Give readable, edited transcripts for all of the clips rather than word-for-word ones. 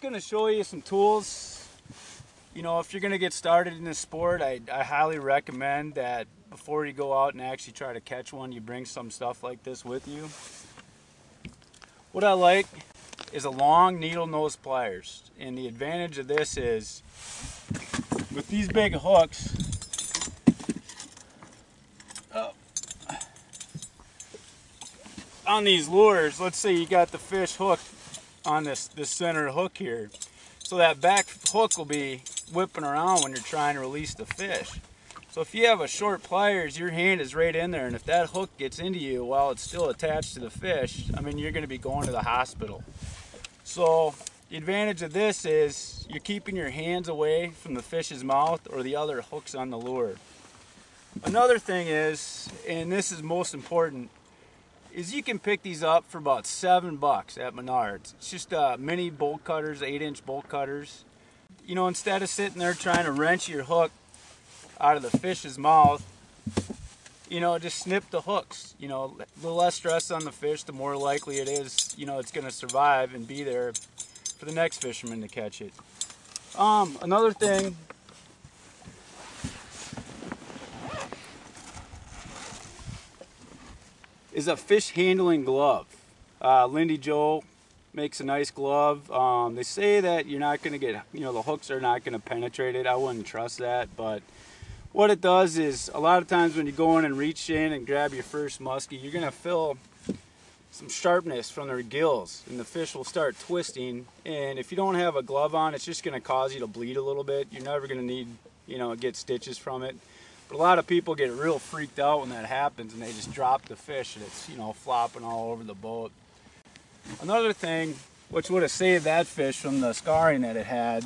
going to show you some tools. You know, if you're going to get started in this sport, I highly recommend that before you go out and actually try to catch one, you bring some stuff like this with you. What I like is a long needle nose pliers, and the advantage of this is with these big hooks, on these lures, let's say you got the fish hooked on this center hook here, so that back hook will be whipping around when you're trying to release the fish. So if you have a short pliers, your hand is right in there, and if that hook gets into you while it's still attached to the fish, I mean, you're going to be going to the hospital. So the advantage of this is you're keeping your hands away from the fish's mouth or the other hooks on the lure. Another thing is, and this is most important, is you can pick these up for about $7 at Menards. It's just mini bolt cutters, 8-inch bolt cutters. You know, instead of sitting there trying to wrench your hook out of the fish's mouth, you know, just snip the hooks. You know, the less stress on the fish, the more likely it is, you know, it's going to survive and be there for the next fisherman to catch it. Another thing is a fish handling glove. Lindy Joe makes a nice glove. They say that you're not going to get, you know, the hooks are not going to penetrate it. I wouldn't trust that, but what it does is a lot of times when you go in and reach in and grab your first muskie, you're going to feel some sharpness from their gills, and the fish will start twisting, and if you don't have a glove on, it's just going to cause you to bleed a little bit. You're never going to need, you know, get stitches from it. But a lot of people get real freaked out when that happens, and they just drop the fish and it's, you know, flopping all over the boat. Another thing which would have saved that fish from the scarring that it had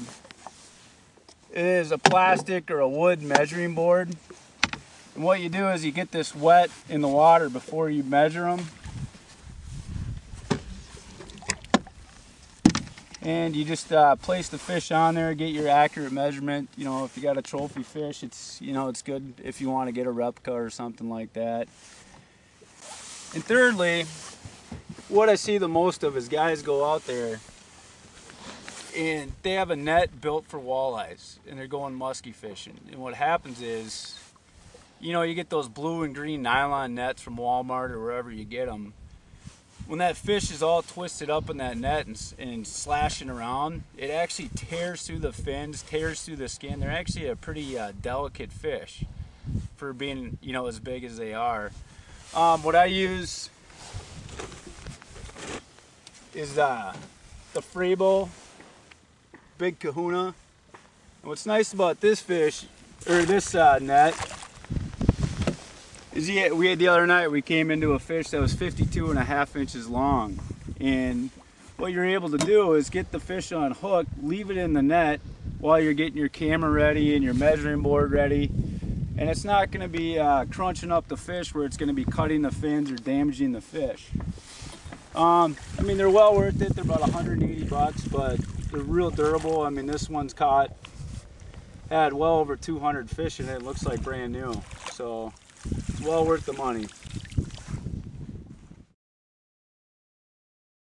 is a plastic or a wood measuring board. And what you do is you get this wet in the water before you measure them, and you just place the fish on there, get your accurate measurement. You know, if you got a trophy fish, it's, you know, it's good if you want to get a replica or something like that. And thirdly, what I see the most of is guys go out there and they have a net built for walleyes and they're going musky fishing. And what happens is, you know, you get those blue and green nylon nets from Walmart or wherever you get them. When that fish is all twisted up in that net and slashing around, it actually tears through the fins, tears through the skin. They're actually a pretty delicate fish for being, you know, as big as they are. What I use is the Frabo Big Kahuna. And what's nice about this fish, or this net, is we had the other night, we came into a fish that was 52.5 inches long. And what you're able to do is get the fish on hook, leave it in the net while you're getting your camera ready and your measuring board ready. And it's not going to be crunching up the fish where it's going to be cutting the fins or damaging the fish. I mean, they're well worth it. They're about 180 bucks, but they're real durable. I mean, this one's had well over 200 fish in it. It looks like brand new. So it's well worth the money.